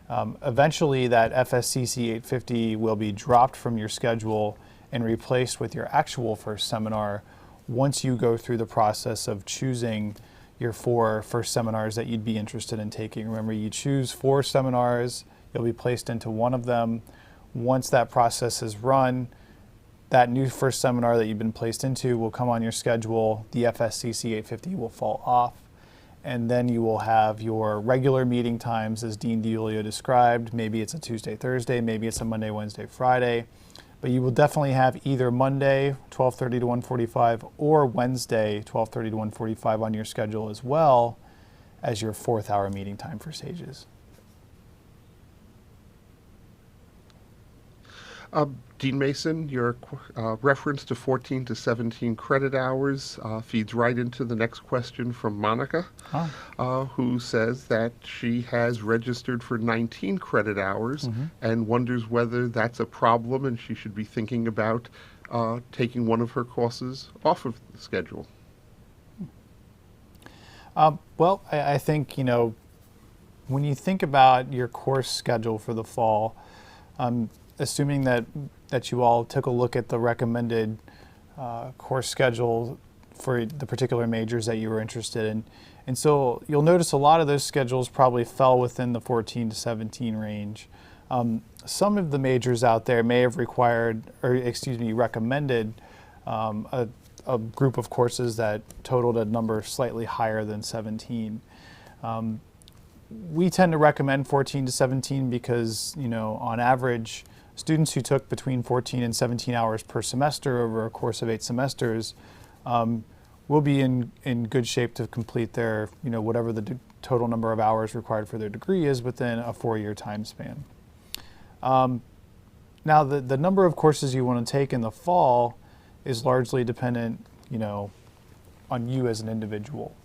Eventually that FSCC 850 will be dropped from your schedule and replaced with your actual first seminar once you go through the process of choosing your 4 first seminars that you'd be interested in taking. Remember, you choose 4 seminars, you'll be placed into one of them. Once that process is run, that new first seminar that you've been placed into will come on your schedule, the FSCC 850 will fall off, and then you will have your regular meeting times as Dean Dilulio described. Maybe it's a Tuesday, Thursday, maybe it's a Monday, Wednesday, Friday. But you will definitely have either Monday, 12:30 to 1:45, or Wednesday, 12:30 to 1:45 on your schedule as well as your 4th hour meeting time for SAGES. Dean Mason, your reference to 14 to 17 credit hours feeds right into the next question from Monica, who says that she has registered for 19 credit hours and wonders whether that's a problem and she should be thinking about taking one of her courses off of the schedule. Well, I think, when you think about your course schedule for the fall, assuming that you all took a look at the recommended course schedule for the particular majors that you were interested in. And so you'll notice a lot of those schedules probably fell within the 14 to 17 range. Some of the majors out there may have recommended a group of courses that totaled a number slightly higher than 17. We tend to recommend 14 to 17 because, on average, students who took between 14 and 17 hours per semester over a course of 8 semesters will be in good shape to complete their, whatever the total number of hours required for their degree is within a 4-year time span. Now, the number of courses you want to take in the fall is largely dependent, on you as an individual.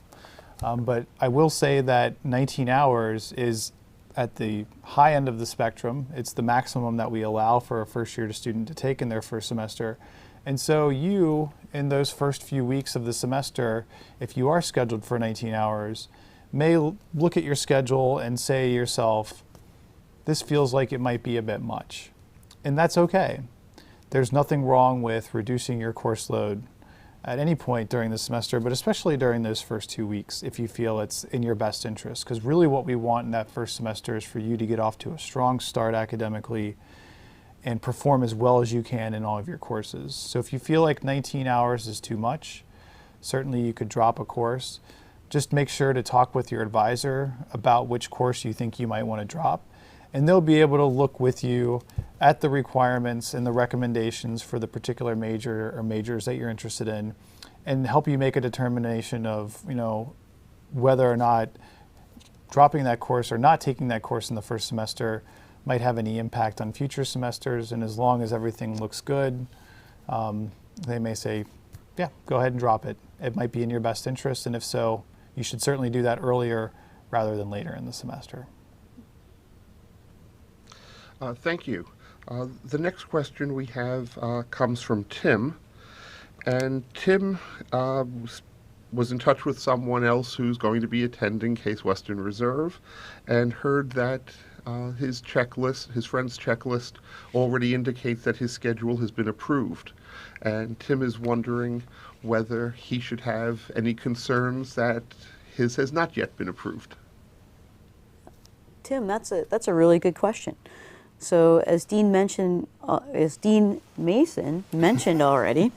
But I will say that 19 hours is at the high end of the spectrum. It's the maximum that we allow for a first-year student to take in their first semester. And so you, in those first few weeks of the semester, if you are scheduled for 19 hours, may look at your schedule and say to yourself, this feels like it might be a bit much. And that's okay. There's nothing wrong with reducing your course load at any point during the semester, but especially during those first 2 weeks if you feel it's in your best interest. Because really what we want in that first semester is for you to get off to a strong start academically and perform as well as you can in all of your courses. So if you feel like 19 hours is too much, certainly you could drop a course. Just make sure to talk with your advisor about which course you think you might want to drop. And they'll be able to look with you at the requirements and the recommendations for the particular major or majors that you're interested in and help you make a determination of, whether or not dropping that course or not taking that course in the first semester might have any impact on future semesters. And as long as everything looks good, they may say, yeah, go ahead and drop it. It might be in your best interest. And if so, you should certainly do that earlier rather than later in the semester. Thank you. The next question we have comes from Tim. And Tim was in touch with someone else who's going to be attending Case Western Reserve and heard that his friend's checklist already indicates that his schedule has been approved. And Tim is wondering whether he should have any concerns that his has not yet been approved. Tim, that's a really good question. So as Dean Mason mentioned already,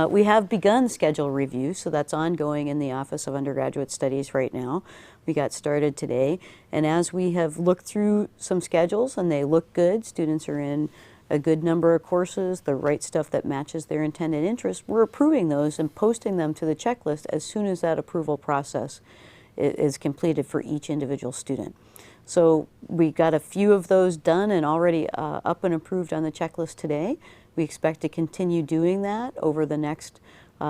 we have begun schedule review, so that's ongoing in the Office of Undergraduate Studies right now. We got started today, and as we have looked through some schedules and they look good, students are in a good number of courses, the right stuff that matches their intended interest, we're approving those and posting them to the checklist as soon as that approval process is completed for each individual student. So we got a few of those done and already up and approved on the checklist today. We expect to continue doing that over the next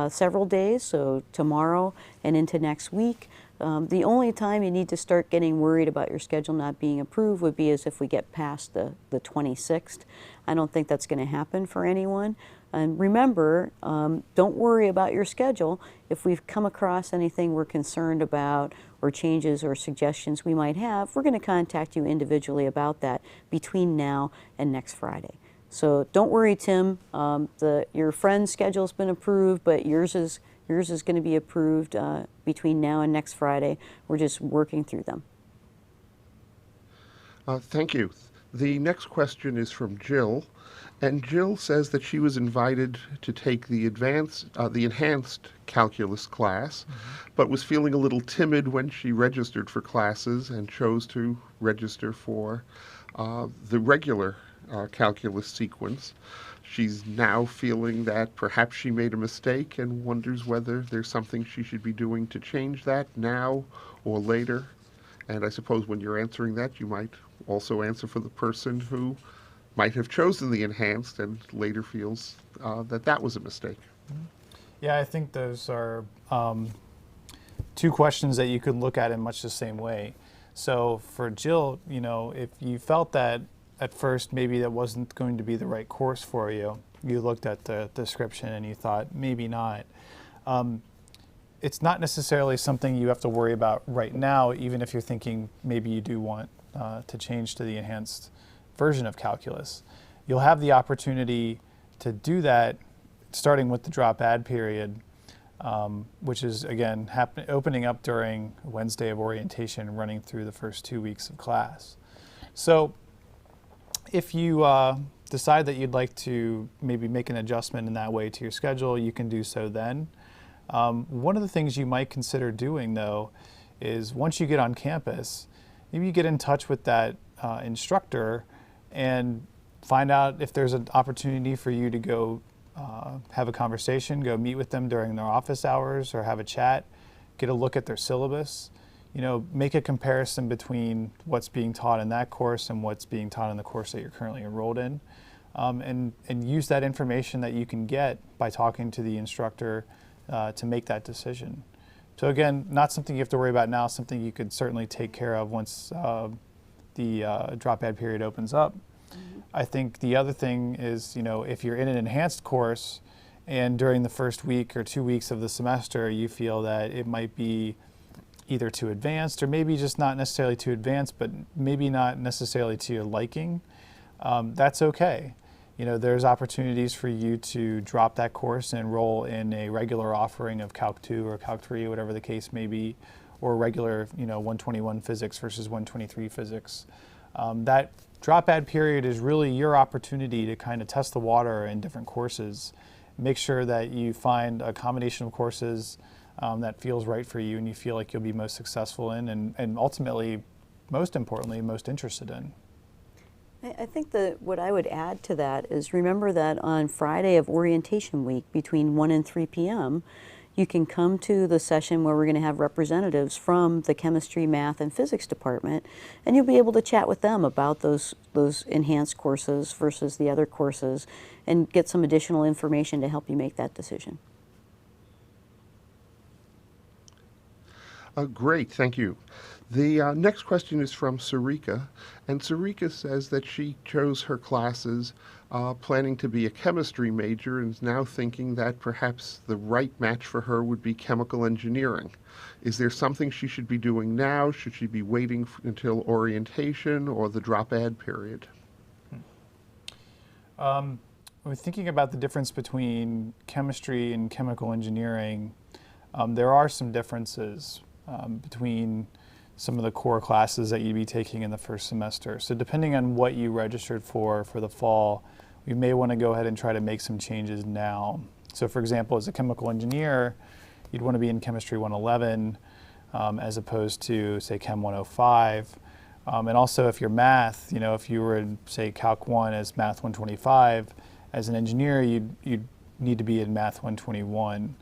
several days, so tomorrow and into next week. The only time you need to start getting worried about your schedule not being approved would be as if we get past the 26th. I don't think that's going to happen for anyone. And remember, don't worry about your schedule. If we've come across anything we're concerned about or changes or suggestions we might have, we're going to contact you individually about that between now and next Friday. So don't worry, Tim. Your friend's schedule's been approved, but yours is going to be approved between now and next Friday. We're just working through them. Thank you. The next question is from Jill, and Jill says that she was invited to take the enhanced calculus class, but was feeling a little timid when she registered for classes and chose to register for the regular calculus sequence. She's now feeling that perhaps she made a mistake and wonders whether there's something she should be doing to change that now or later. And I suppose when you're answering that, you might also answer for the person who might have chosen the enhanced and later feels that was a mistake. Yeah, I think those are two questions that you could look at in much the same way. So for Jill, if you felt that at first maybe that wasn't going to be the right course for you, you looked at the description and you thought maybe not. It's not necessarily something you have to worry about right now, even if you're thinking maybe you do want to change to the enhanced version of calculus. You'll have the opportunity to do that starting with the drop add period, which is, again, opening up during Wednesday of orientation, running through the first 2 weeks of class. So if you decide that you'd like to maybe make an adjustment in that way to your schedule, you can do so then. One of the things you might consider doing, though, is once you get on campus, maybe you get in touch with that instructor and find out if there's an opportunity for you to go have a conversation, go meet with them during their office hours or have a chat, get a look at their syllabus, make a comparison between what's being taught in that course and what's being taught in the course that you're currently enrolled in, and use that information that you can get by talking to the instructor to make that decision. So again, not something you have to worry about now, something you could certainly take care of once the drop add period opens up. I think the other thing is, if you're in an enhanced course and during the first week or 2 weeks of the semester, you feel that it might be either too advanced or maybe just not necessarily too advanced, but maybe not necessarily to your liking, that's okay. There's opportunities for you to drop that course and enroll in a regular offering of Calc 2 or Calc 3, whatever the case may be, or regular, 121 physics versus 123 physics. That drop add period is really your opportunity to kind of test the water in different courses. Make sure that you find a combination of courses that feels right for you and you feel like you'll be most successful in and ultimately, most importantly, most interested in. I think that what I would add to that is remember that on Friday of orientation week between 1 and 3 p.m., you can come to the session where we're going to have representatives from the chemistry, math, and physics department, and you'll be able to chat with them about those enhanced courses versus the other courses and get some additional information to help you make that decision. Great, thank you. The next question is from Sarika, and Sarika says that she chose her classes planning to be a chemistry major and is now thinking that perhaps the right match for her would be chemical engineering. Is there something she should be doing now? Should she be waiting until orientation or the drop add period? When thinking about the difference between chemistry and chemical engineering, there are some differences between some of the core classes that you'd be taking in the first semester. So depending on what you registered for the fall, we may want to go ahead and try to make some changes now. So for example, as a chemical engineer, you'd want to be in Chemistry 111 as opposed to, say, Chem 105. And also if you're math, if you were in, say, Calc 1 as Math 125, as an engineer, you'd need to be in Math 121.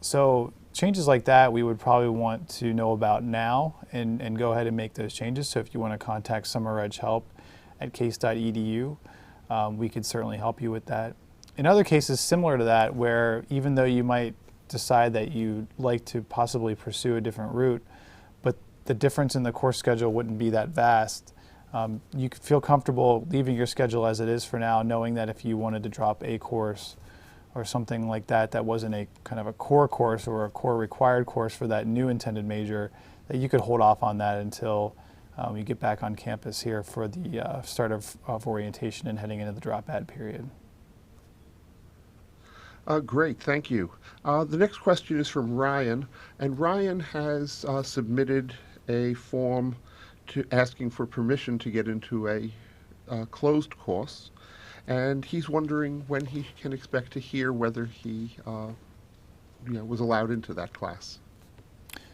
So changes like that we would probably want to know about now and go ahead and make those changes. So if you want to contact Summer Reg Help at case.edu, we could certainly help you with that. In other cases similar to that, where even though you might decide that you'd like to possibly pursue a different route, but the difference in the course schedule wouldn't be that vast, you could feel comfortable leaving your schedule as it is for now, knowing that if you wanted to drop a course or something like that that wasn't a kind of a core course or a core required course for that new intended major, that you could hold off on that until you get back on campus here for the start of orientation and heading into the drop add period. Great, thank you. The next question is from Ryan, and Ryan has submitted a form asking for permission to get into a closed course, and he's wondering when he can expect to hear whether he was allowed into that class.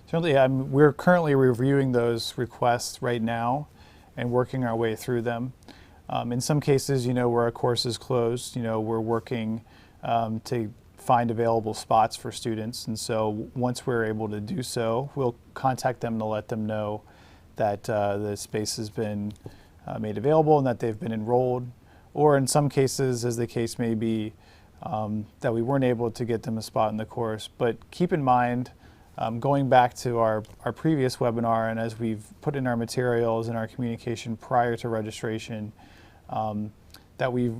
Certainly, we're currently reviewing those requests right now and working our way through them. In some cases, where a course is closed, we're working to find available spots for students. And so once we're able to do so, we'll contact them to let them know that the space has been made available and that they've been enrolled. Or in some cases, as the case may be, that we weren't able to get them a spot in the course. But keep in mind, going back to our previous webinar, and as we've put in our materials and our communication prior to registration, that we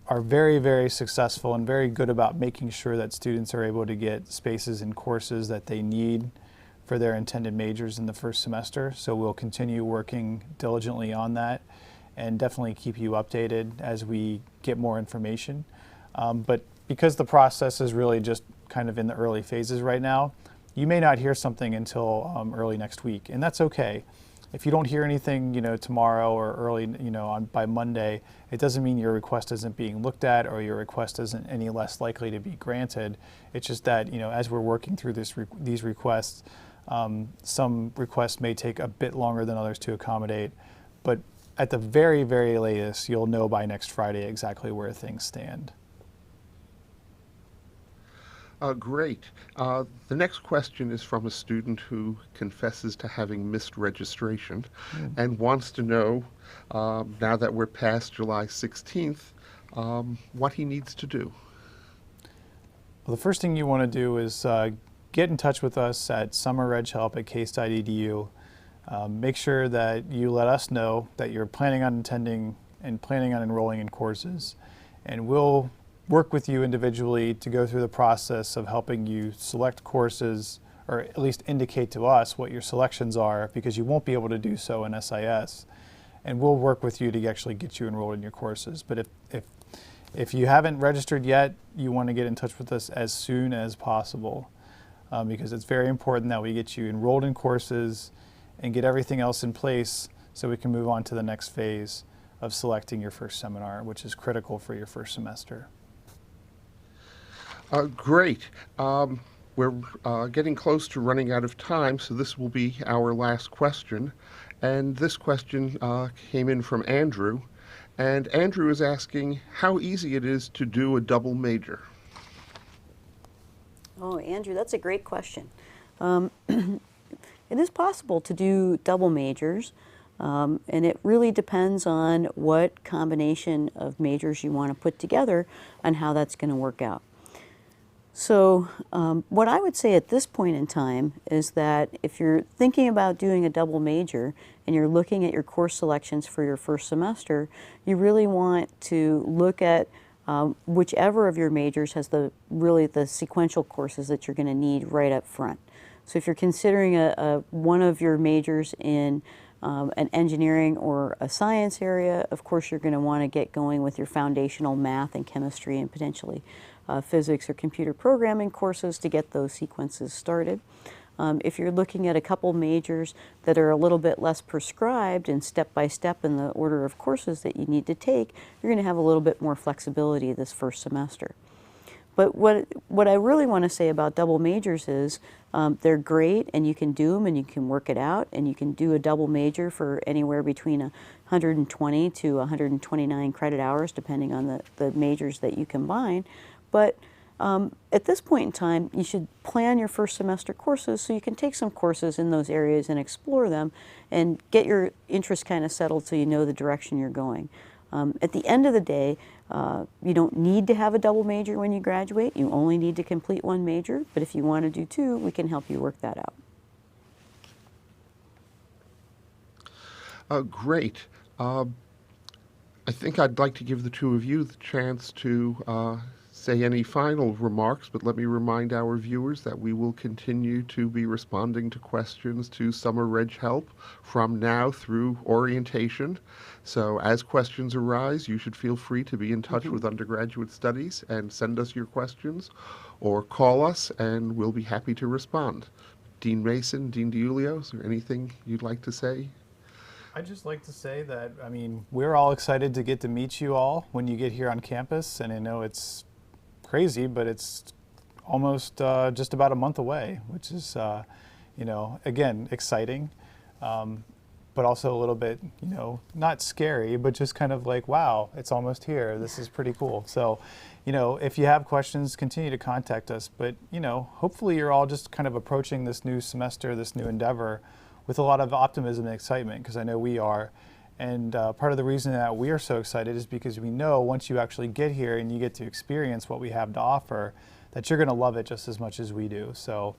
are very, very successful and very good about making sure that students are able to get spaces in courses that they need for their intended majors in the first semester. So we'll continue working diligently on that and definitely keep you updated as we get more information. But because the process is really just kind of in the early phases right now, you may not hear something until early next week, and that's okay. If you don't hear anything, tomorrow or early, by Monday, it doesn't mean your request isn't being looked at or your request isn't any less likely to be granted. It's just that, as we're working through these requests, some requests may take a bit longer than others to accommodate, but at the very, very latest, you'll know by next Friday exactly where things stand. Great. The next question is from a student who confesses to having missed registration and wants to know, now that we're past July 16th, what he needs to do. Well, the first thing you want to do is get in touch with us at summerreghelp@case.edu. Make sure that you let us know that you're planning on attending and planning on enrolling in courses, and we'll work with you individually to go through the process of helping you select courses, or at least indicate to us what your selections are, because you won't be able to do so in SIS. And we'll work with you to actually get you enrolled in your courses. But if you haven't registered yet, you want to get in touch with us as soon as possible, because it's very important that we get you enrolled in courses and get everything else in place so we can move on to the next phase of selecting your first seminar, which is critical for your first semester. Great. We're getting close to running out of time, so this will be our last question. And this question came in from Andrew. And Andrew is asking how easy it is to do a double major. Oh, Andrew, that's a great question. It is possible to do double majors, and it really depends on what combination of majors you want to put together and how that's going to work out. So what I would say at this point in time is that if you're thinking about doing a double major and you're looking at your course selections for your first semester, you really want to look at whichever of your majors has really the sequential courses that you're going to need right up front. So if you're considering one of your majors in an engineering or a science area, of course you're going to want to get going with your foundational math and chemistry and potentially physics or computer programming courses to get those sequences started. If you're looking at a couple majors that are a little bit less prescribed and step-by-step in the order of courses that you need to take, you're going to have a little bit more flexibility this first semester. But what I really want to say about double majors is they're great, and you can do them and you can work it out, and you can do a double major for anywhere between 120 to 129 credit hours depending on the majors that you combine. But at this point in time, you should plan your first semester courses so you can take some courses in those areas and explore them and get your interest kind of settled so you know the direction you're going. At the end of the day, you don't need to have a double major when you graduate. You only need to complete one major, but if you want to do two, we can help you work that out. Great. I think I'd like to give the two of you the chance to say any final remarks, but let me remind our viewers that we will continue to be responding to questions to Summer Reg Help from now through orientation. So as questions arise, you should feel free to be in touch with undergraduate studies and send us your questions, or call us and we'll be happy to respond. Dean Mason, Dean Dilulio, is there anything you'd like to say? I'd just like to say that, I mean, we're all excited to get to meet you all when you get here on campus. And I know it's crazy, but it's almost just about a month away, which is, you know, again, exciting, but also a little bit, you know, not scary, but just kind of like, wow, it's almost here. This is pretty cool. So, you know, if you have questions, continue to contact us. But, you know, hopefully you're all just kind of approaching this new semester, this new endeavor with a lot of optimism and excitement, because I know we are. And part of the reason that we are so excited is because we know once you actually get here and you get to experience what we have to offer, that you're going to love it just as much as we do. So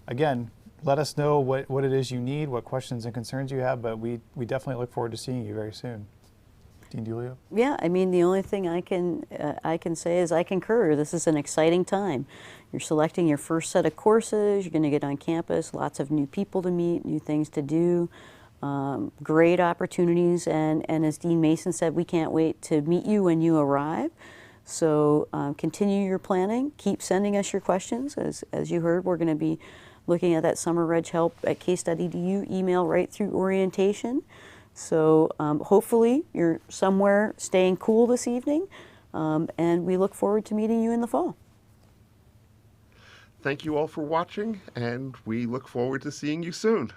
again, let us know what it is you need, what questions and concerns you have, but we definitely look forward to seeing you very soon. Dean Dilulio? Yeah, I mean, the only thing I can say is I concur. This is an exciting time. You're selecting your first set of courses. You're going to get on campus, lots of new people to meet, new things to do, great opportunities. And as Dean Mason said, we can't wait to meet you when you arrive. So continue your planning. Keep sending us your questions. As you heard, we're going to be looking at that summer reg help at case.edu email right through orientation. So hopefully you're somewhere staying cool this evening, and we look forward to meeting you in the fall. Thank you all for watching, and we look forward to seeing you soon.